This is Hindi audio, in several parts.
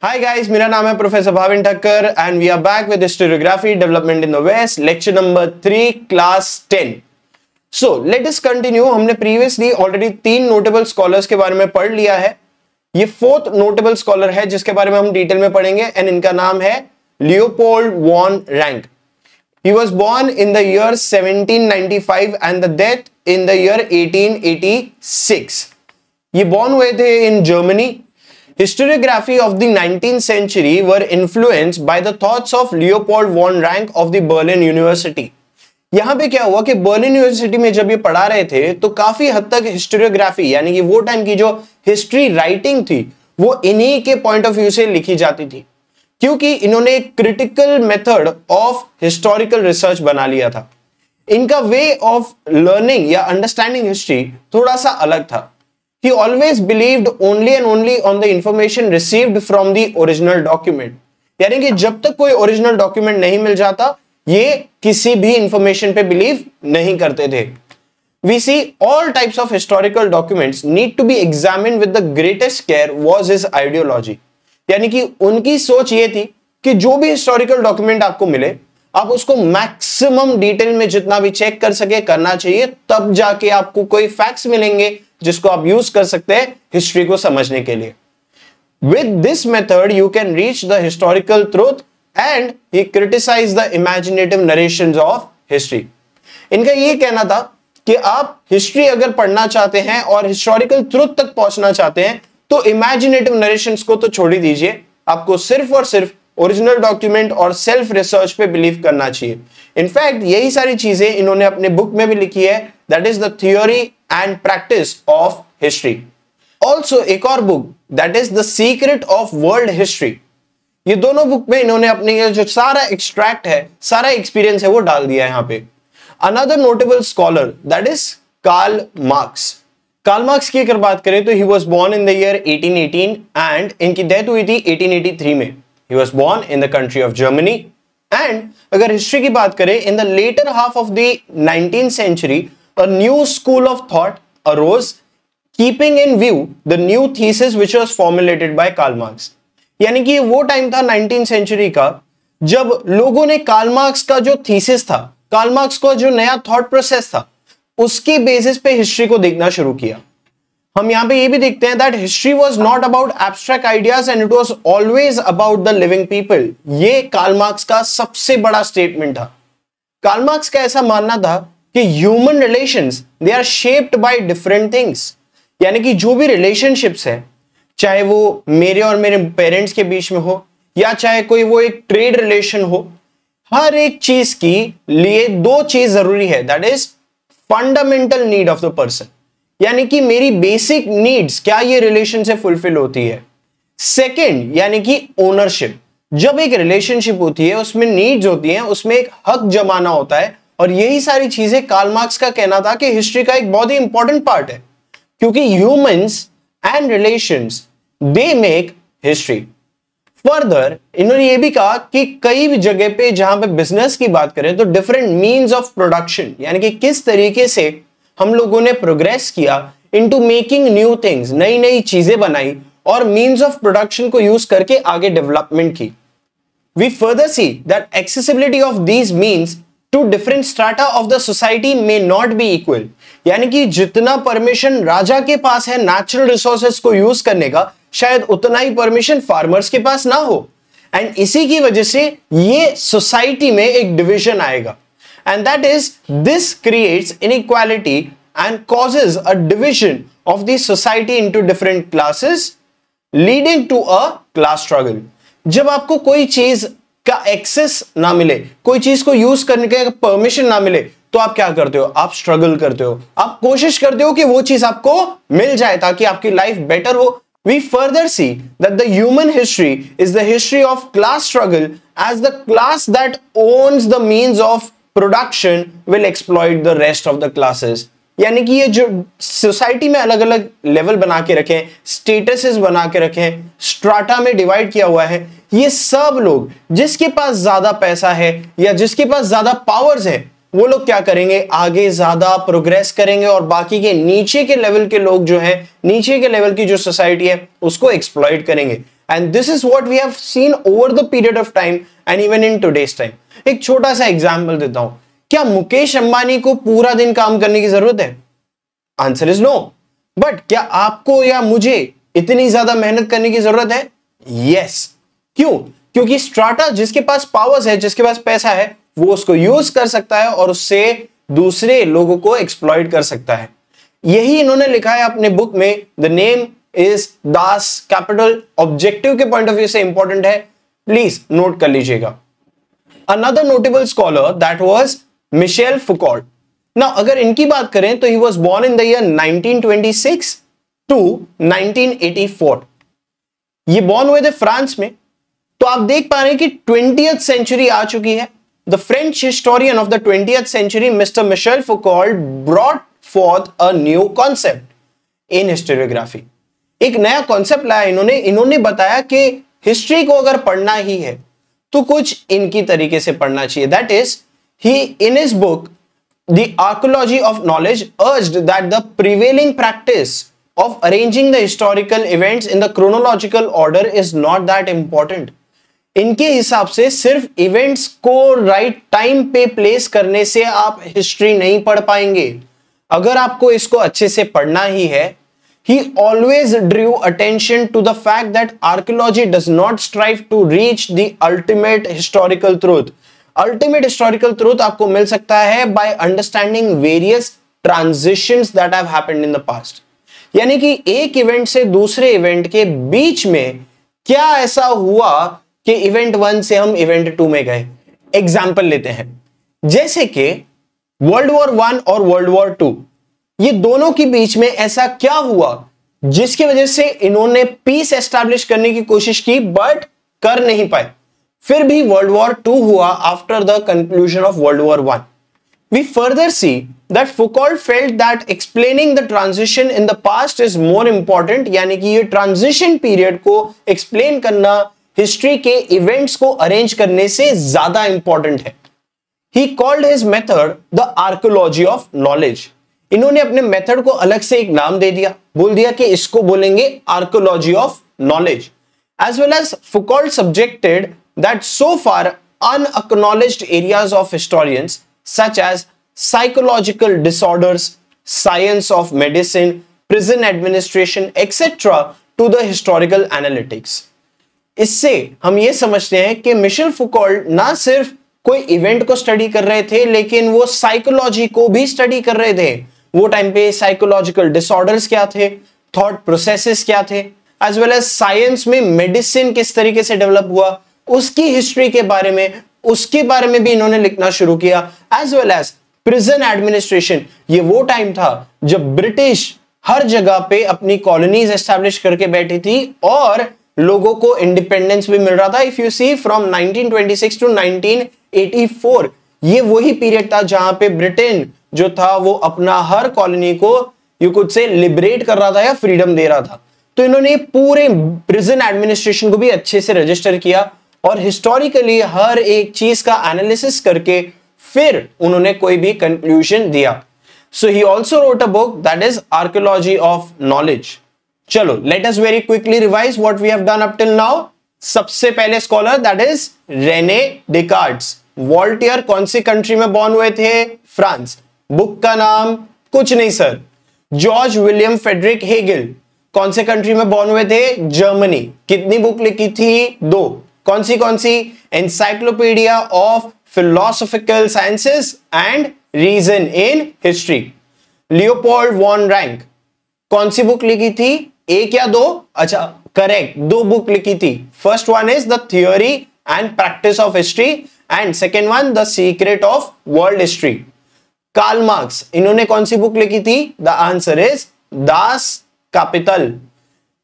Hi guys, मेरा नाम है professor Bhavin Thakkar and we are back with historiography development in the west lecture number 3 class 10. So let us continue. हमने प्रीवियसली ऑलरेडी 3 नोटेबल स्कॉलर्स के बारे में पढ़ लिया है. ये 4th नोटेबल स्कॉलर है जिसके बारे में हम डिटेल में पढ़ेंगे एंड इनका नाम है Leopold von Ranke. He was born in the year 1795 and the death in the year 1886. ये born हुए थे in Germany. Historiography of the 19th century were influenced by the thoughts of Leopold von Ranke of the Berlin University. यहां पे क्या हुआ कि बर्लिन यूनिवर्सिटी में जब ये पढ़ा रहे थे तो काफी हद तक हिस्टोरियोग्राफी यानी कि वो टाइम की जो हिस्ट्री राइटिंग थी वो इन्हीं के पॉइंट ऑफ व्यू से लिखी जाती थी, क्योंकि इन्होंने एक critical method of historical research बना लिया था. इनका वे ऑफ लर्निंग या अंडरस्टैंडिंग हिस्ट्री थोड़ा सा अलग था. He always believed only and only on the information received from the original document. यानी कि जब तक कोई ओरिजिनल डॉक्यूमेंट नहीं मिल जाता ये किसी भी इंफॉर्मेशन पे बिलीव नहीं करते थे. We see all types of historical documents need to be examined with the greatest care was his ideology. यानी कि उनकी सोच ये थी कि जो भी हिस्टोरिकल डॉक्यूमेंट आपको मिले आप उसको मैक्सिमम डिटेल में जितना भी चेक कर सके करना चाहिए, तब जाके आपको कोई फैक्ट्स मिलेंगे जिसको आप यूज कर सकते हैं हिस्ट्री को समझने के लिए. With this method you can reach the historical truth and he criticise the imaginative narrations of history. इनका ये कहना था कि आप हिस्ट्री अगर पढ़ना चाहते हैं और हिस्टोरिकल ट्रूथ तक पहुंचना चाहते हैं तो इमेजिनेटिव नरेशंस को तो छोड़ ही दीजिए, आपको सिर्फ और सिर्फ ओरिजिनल डॉक्यूमेंट और सेल्फ रिसर्च पे बिलीव करना चाहिए. इनफैक्ट यही सारी चीजें इन्होंने अपने बुक में भी लिखी है, that is the theory and practice of history. Also एक और book that is the secret of world history. ये दोनों बुक में इन्होंने अपने जो सारा एक्सट्रैक्ट है, सारा एक्सपीरियंस है वो डाल दिया है यहां पे. Another notable scholar that is Karl Marx. Karl Marx की अगर बात करें तो he was born in the year 1818 and इनकी डेथ हुई थी 1883 में. He was born in the country of Germany. And अगर हिस्ट्री की बात करें in the latter half of the 19th century a new school of thought arose keeping in view the new thesis which was formulated by Karl Marx. यानी कि वो टाइम था 19th century का जब लोगों ने कार्ल मार्क्स का जो थीसिस था, कार्ल मार्क्स का जो नया थॉट प्रोसेस था उसके बेसिस पे हिस्ट्री को देखना शुरू किया. हम यहां पे ये भी देखते हैं that history was not about abstract ideas and it was always about the living people. ये कार्ल मार्क्स का सबसे बड़ा स्टेटमेंट था. कार्ल मार्क्स का ऐसा मानना था कि human relations they are shaped by different things. यानी कि जो भी रिलेशनशिप्स है, चाहे वो मेरे और मेरे पेरेंट्स के बीच में हो या चाहे कोई वो एक ट्रेड रिलेशन हो, हर एक चीज की लिए 2 चीज जरूरी है, that is fundamental need of the person. यानी कि मेरी बेसिक नीड्स क्या ये रिलेशन से फुलफिल होती है. सेकंड यानी कि ओनरशिप. जब एक रिलेशनशिप होती है उसमें नीड्स होती हैं, उसमें एक हक जमाना होता है, और यही सारी चीजें कार्ल मार्क्स का कहना था कि हिस्ट्री का एक बहुत ही इंपॉर्टेंट पार्ट है, क्योंकि humans and relations they make history. Further इन्होंने ये भी कहा कि कई भी जगह पे जहां पे बिजनेस की बात करें तो डिफरेंट मीन्स ऑफ प्रोडक्शन यानी कि किस तरीके से हम लोगों ने प्रोग्रेस किया इनटू मेकिंग न्यू थिंग्स, नई नई चीजें बनाई और मीन्स ऑफ प्रोडक्शन को यूज करके आगे डेवलपमेंट की. We further see that accessibility of these means to different strata of the society may not be equal. यानी कि जितना परमिशन राजा के पास है नेचुरल रिसोर्सेज को यूज करने का, शायद उतना ही परमिशन फार्मर्स के पास ना हो. एंड इसी की वजह से ये सोसाइटी में एक डिवीजन आएगा, and that is this creates inequality and causes a division of the society into different classes leading to a class struggle. जब आपको कोई चीज का एक्सेस ना मिले, कोई चीज को यूज करने का परमिशन ना मिले, तो आप क्या करते हो? आप स्ट्रगल करते हो, आप कोशिश करते हो कि वो चीज आपको मिल जाए ताकि आपकी लाइफ बेटर हो. We further see that the human history is the history of class struggle, as the class that owns the means of production will exploit the rest of the classes. यानी कि ये जो सोसाइटी में अलग अलग लेवल बना के रखे, स्टेटसेस बना के रखे, स्ट्राटा में डिवाइड किया हुआ है, ये सब लोग जिसके पास ज्यादा पैसा है या जिसके पास ज्यादा पावर्स है वो लोग क्या करेंगे? आगे ज्यादा प्रोग्रेस करेंगे और बाकी के नीचे के लेवल के लोग जो हैं, नीचे के लेवल की जो सोसाइटी है उसको एक्सप्लॉइट करेंगे. And this is what we have seen over the period of time and even in today's time. एक छोटा सा एग्जांपल देता हूं, क्या मुकेश अंबानी को पूरा दिन काम करने की जरूरत है? Answer is no. बट क्या आपको या मुझे इतनी ज्यादा मेहनत करने की जरूरत है? यस। क्यों? क्योंकि स्ट्राटा जिसके पास पावर्स है, जिसके पास पैसा है, वो उसको यूज कर सकता है और उससे दूसरे लोगों को एक्सप्लॉइट कर सकता है। यही इन्होंने लिखा है अपने बुक में, the name is Das Kapital. Objective के पॉइंट ऑफ व्यू से इंपॉर्टेंट है, प्लीज नोट कर लीजिएगा। Another notable scholar that was Michel Foucault. Now अगर इनकी बात करें तो he was born in the year 1926 to 1984। ये बोर्न हुए थे फ्रांस में। तो आप देख पा रहे हैं कि 20th सेंचुरी आ चुकी है। The French historian of the 20th century Mister Michel Foucault brought forth a new concept in historiography। एक नया कॉन्सेप्ट लाया इन्होंने बताया कि हिस्ट्री को अगर पढ़ना ही है तो कुछ इनकी तरीके से पढ़ना चाहिए। That is he in his book the archaeology of knowledge urged that the prevailing practice of arranging the historical events in the chronological order is not that important. इनके हिसाब से सिर्फ इवेंट्स को राइट टाइम पे प्लेस करने से आप हिस्ट्री नहीं पढ़ पाएंगे। अगर आपको इसको अच्छे से पढ़ना ही है, he always drew attention to the fact that archaeology does not strive to reach the ultimate historical truth। Ultimate historical truth आपको मिल सकता है by understanding various transitions that have happened in the past। यानी कि एक इवेंट से दूसरे इवेंट के बीच में क्या ऐसा हुआ कि इवेंट 1 से हम इवेंट 2 में गए। एग्जाम्पल लेते हैं, जैसे कि वर्ल्ड वॉर 1 और वर्ल्ड वॉर 2, ये दोनों के बीच में ऐसा क्या हुआ जिसकी वजह से इन्होंने पीस एस्टैब्लिश करने की कोशिश की बट कर नहीं पाए। फिर भी वर्ल्ड वॉर 2 हुआ after the conclusion of World War 1। We further see that Foucault felt that explaining the transition in the past is more important. यानी कि ये ट्रांजिशन पीरियड को एक्सप्लेन करना हिस्ट्री के इवेंट्स को अरेंज करने से ज्यादा इंपॉर्टेंट है। He called his method the archaeology of knowledge। इन्होंने अपने मेथड को अलग से एक नाम दे दिया, बोल दिया कि इसको बोलेंगे archaeology of knowledge। As well as Foucault subjected that so far unacknowledged areas of historians such as psychological disorders, science of medicine, prison administration, etc. to the historical analytics। इससे हम ये समझते हैं कि मिशेल फुकॉल्ट ना सिर्फ कोई इवेंट को स्टडी कर रहे थे, लेकिन वो साइकोलॉजी को भी स्टडी कर रहे थे। वो टाइम पे साइकोलॉजिकल डिसऑर्डर्स क्या थे, थॉट प्रोसेसेस क्या थे, एज वेल एज साइंस में मेडिसिन किस तरीके से डेवलप हुआ, उसकी हिस्ट्री के बारे में, उसके बारे में भी इन्होंने लिखना शुरू किया। As well as prison administration, ये वो टाइम था जब ब्रिटिश हर जगह पे अपनी कॉलोनीज एस्टैब्लिश करके बैठी थी और लोगों को इंडिपेंडेंस भी मिल रहा था। If you see from 1926 to 1984, ये वही पीरियड था जहां पे ब्रिटेन जो था वो अपना हर कॉलोनी को यू कुड से लिबरेट कर रहा था या फ्रीडम दे रहा था। तो इन्होंने पूरे प्रिजन एडमिनिस्ट्रेशन को भी अच्छे से रजिस्टर किया और हिस्टोरिकली हर एक चीज का एनालिसिस करके फिर उन्होंने कोई भी कंक्लूजन दिया। So he also wrote a book that is archaeology of knowledge. चलो let us very quickly revise what we have done up till now. सबसे पहले scholar that is Rene Descartes. Voltaire कौन सी कंट्री में बॉर्न हुए थे? फ्रांस। बुक का नाम? कुछ नहीं sir, George William Friedrich Hegel. कौन से कंट्री में बॉर्न हुए थे? जर्मनी। कितनी बुक लिखी थी? 2। कौन सी? Encyclopaedia of philosophical sciences and reason in history. Leopold von Ranke कौन सी बुक लिखी थी? 1 या 2? अच्छा करेक्ट, 2 बुक लिखी थी। First one is the theory and practice of history and second one the secret of world history. Karl Marx, इन्होंने कौन सी बुक लिखी थी? The answer is Das Kapital.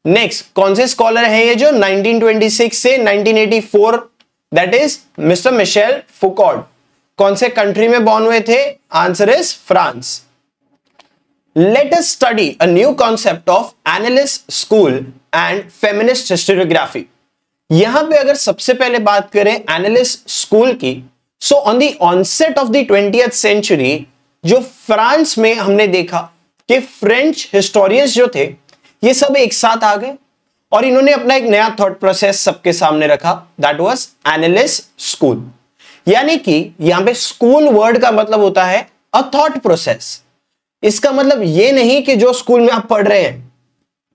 Next कौन से स्कॉलर है ये जो 1926 से 1984? That is Mister Michel Foucault. कौन से कंट्री में बॉर्न हुए थे? Answer is France. Let us study a new concept of analyst school and feminist historiography। यहां पे अगर सबसे पहले बात करें एनालिस्ट स्कूल की, so on the onset of the 20th century जो फ्रांस में हमने देखा कि फ्रेंच हिस्टोरियंस जो थे ये सब एक साथ आ गए और इन्होंने अपना एक नया थॉट प्रोसेस सबके सामने रखा, दैट वाज एनालिस्ट स्कूल। यानी कि यहां पे स्कूल वर्ड का मतलब होता है अ थॉट प्रोसेस। इसका मतलब ये नहीं कि जो स्कूल में आप पढ़ रहे हैं,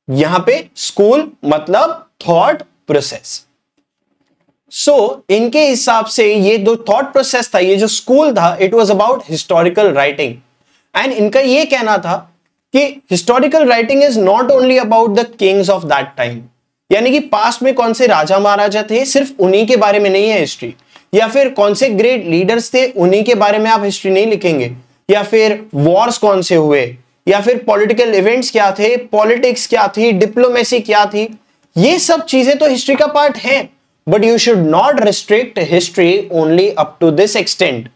यहां पे स्कूल मतलब थॉट प्रोसेस। सो इनके हिसाब से ये जो थॉट प्रोसेस था, ये जो स्कूल था, it was about historical writing. And इनका ये कहना था कि historical writing is not only about the Kings of that time, यानी कि पास्ट में कौन से राजा महाराजा थे, सिर्फ उन्हीं के बारे में नहीं है हिस्ट्री, या फिर कौन से ग्रेट लीडर्स थे, उन्हीं के बारे में आप हिस्ट्री नहीं लिखेंगे, या फिर वॉर्स कौन से हुए, या फिर पॉलिटिकल इवेंट्स क्या थे, पॉलिटिक्स क्या थी, डिप्लोमेसी क्या थी। ये सब चीजें तो हिस्ट्री का पार्ट है, but you should not restrict history only up to this extent.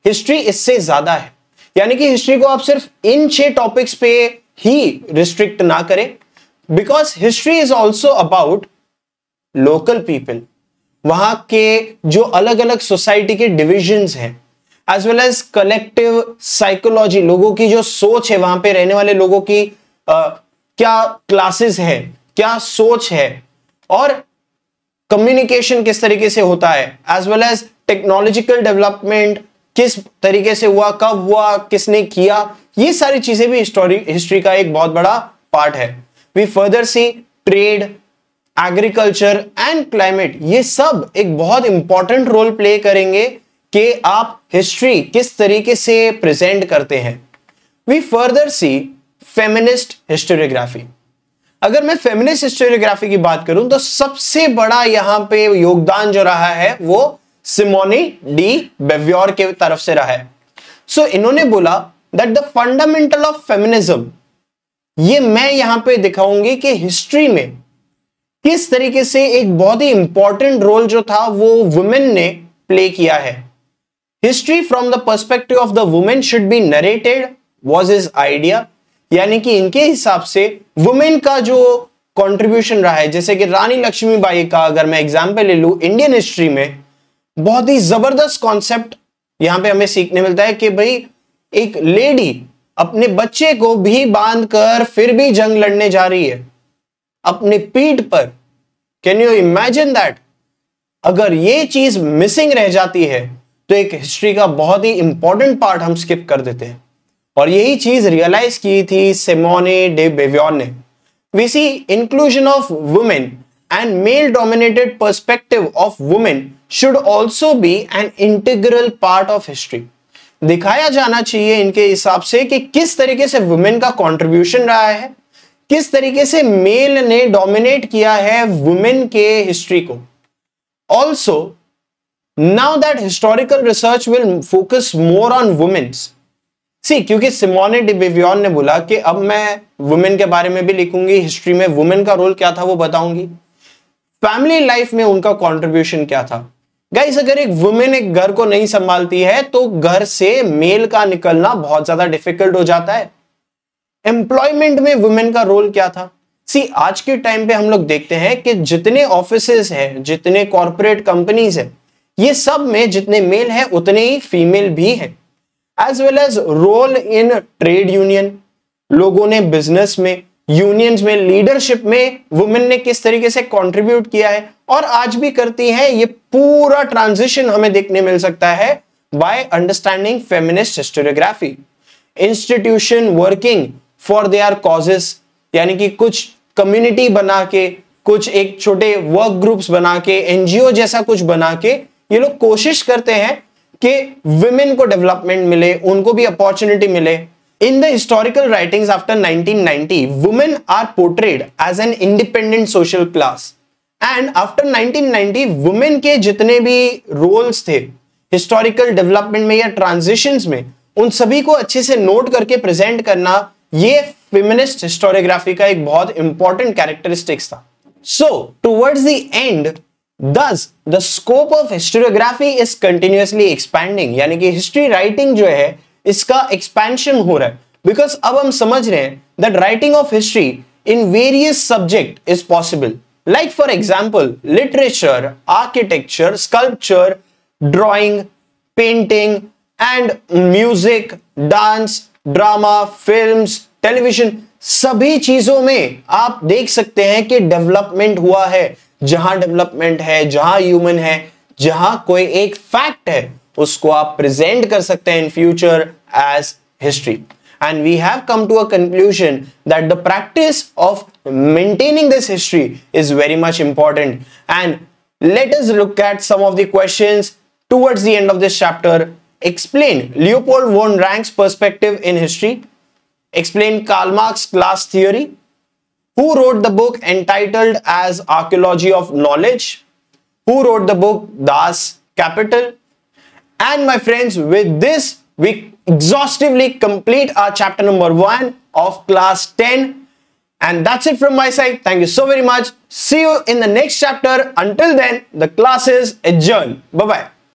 History इससे ज्यादा है, यानी कि हिस्ट्री को आप सिर्फ इन 6 टॉपिक्स पे ही रिस्ट्रिक्ट ना करें, because history is also about local people, वहां के जो अलग अलग सोसाइटी के डिविजन्स हैं, as well as collective psychology, लोगों की जो सोच है, वहां पे रहने वाले लोगों की क्या क्लासेस है, क्या सोच है, और कम्युनिकेशन किस तरीके से होता है, as well as technological development किस तरीके से हुआ, कब हुआ, किसने किया। ये सारी चीजें भी हिस्ट्री का एक बहुत बड़ा पार्ट है। We further see trade, agriculture and climate, ये सब एक बहुत इंपॉर्टेंट रोल प्ले करेंगे कि आप हिस्ट्री किस तरीके से प्रेजेंट करते हैं। We further see feminist historiography. अगर मैं फेमिनिस्ट हिस्टोरियोग्राफी की बात करूं तो सबसे बड़ा यहां पे योगदान जो रहा है वो सिमोनी डी बेव्योर के तरफ से रहा है। सो इन्होंने बोला that the fundamental of feminism, ये मैं यहां पे दिखाऊंगी कि हिस्ट्री में किस तरीके से एक बहुत ही इंपॉर्टेंट रोल जो था वो वुमेन ने प्ले किया है। History from the perspective of the women should be narrated was his idea, यानी कि इनके हिसाब से वुमेन का जो कंट्रीब्यूशन रहा है, जैसे कि रानी लक्ष्मीबाई का अगर मैं एग्जांपल ले लूं, इंडियन हिस्ट्री में बहुत ही जबरदस्त कॉन्सेप्ट यहां पे हमें सीखने मिलता है कि भाई एक लेडी अपने बच्चे को भी बांध कर फिर भी जंग लड़ने जा रही है अपने पीठ पर। Can you imagine that? अगर ये चीज मिसिंग रह जाती है तो एक हिस्ट्री का बहुत ही इंपॉर्टेंट पार्ट हम स्किप कर देते हैं, और यही चीज रियलाइज की थी सिमोने डे बेव्योर ने। We see inclusion of women and male dominated perspective of women should also be an integral part of history. दिखाया जाना चाहिए इनके हिसाब से कि किस तरीके से वुमेन का कंट्रीब्यूशन रहा है, किस तरीके से मेल ने डोमिनेट किया है वुमेन के हिस्ट्री को। Also now that historical research will focus more on women's. See, क्योंकि सिमोने डी बेव्योर ने बोला कि अब मैं वुमेन के बारे में भी लिखूंगी, हिस्ट्री में वुमेन का रोल क्या था वो बताऊंगी, फैमिली लाइफ में उनका कंट्रीब्यूशन क्या था। गाइस, अगर एक वुमेन एक घर को नहीं संभालती है तो घर से मेल का निकलना बहुत ज्यादा डिफिकल्ट हो जाता है। एम्प्लॉयमेंट में वुमेन का रोल क्या था? सी, आज के टाइम पे हम लोग देखते हैं कि जितने ऑफिसेज हैं, जितने कॉर्पोरेट कंपनीज हैं, ये सब में जितने मेल हैं उतने ही फीमेल भी हैं। As well as role in trade union, लोगों ने बिजनेस में, यूनियंस में, लीडरशिप में वुमेन ने किस तरीके से कंट्रीब्यूट किया है और आज भी करती है। ये पूरा ट्रांजिशन हमें देखने मिल सकता है by understanding feminist historiography. Institution working for their causes, यानी कि कुछ कम्युनिटी बना के, कुछ एक छोटे वर्क ग्रुप्स बना के, एनजीओ जैसा कुछ बना के ये लोग कोशिश करते हैं कि विमेन को डेवलपमेंट मिले, उनको भी अपॉर्चुनिटी मिले। In the historical writings after 1990, women are portrayed as an independent social class. And after 1990, women के जितने भी roles थे historical development में या transitions में, उन सभी को अच्छे से नोट करके प्रेजेंट करना, ये feminist historiography का एक बहुत important characteristics था. So, towards the end, thus the scope of historiography is continuously expanding. यानी कि history writing जो है इसका एक्सपेंशन हो रहा है, बिकॉज अब हम समझ रहे हैं that writing of history in various subject is possible, like for example literature, architecture, sculpture, drawing, painting and music, dance, drama, films, television, सभी चीजों में आप देख सकते हैं कि डेवलपमेंट हुआ है। जहां डेवलपमेंट है, जहां ह्यूमन है, जहां कोई एक फैक्ट है, उसको आप प्रेजेंट कर सकते हैं in future as history. And we have come to a conclusion that the practice of maintaining this history is very much important. And let us look at some of the questions towards the end of this chapter. Explain Leopold von Ranke's perspective in history. Explain Karl Marx's class theory. Who wrote the book entitled as Archaeology of Knowledge? Who wrote the book Das Kapital? And my friends, with this we exhaustively complete our chapter number 1 of class 10. And that's it from my side. Thank you so very much. See you in the next chapter. Until then, the class is adjourned. Bye bye.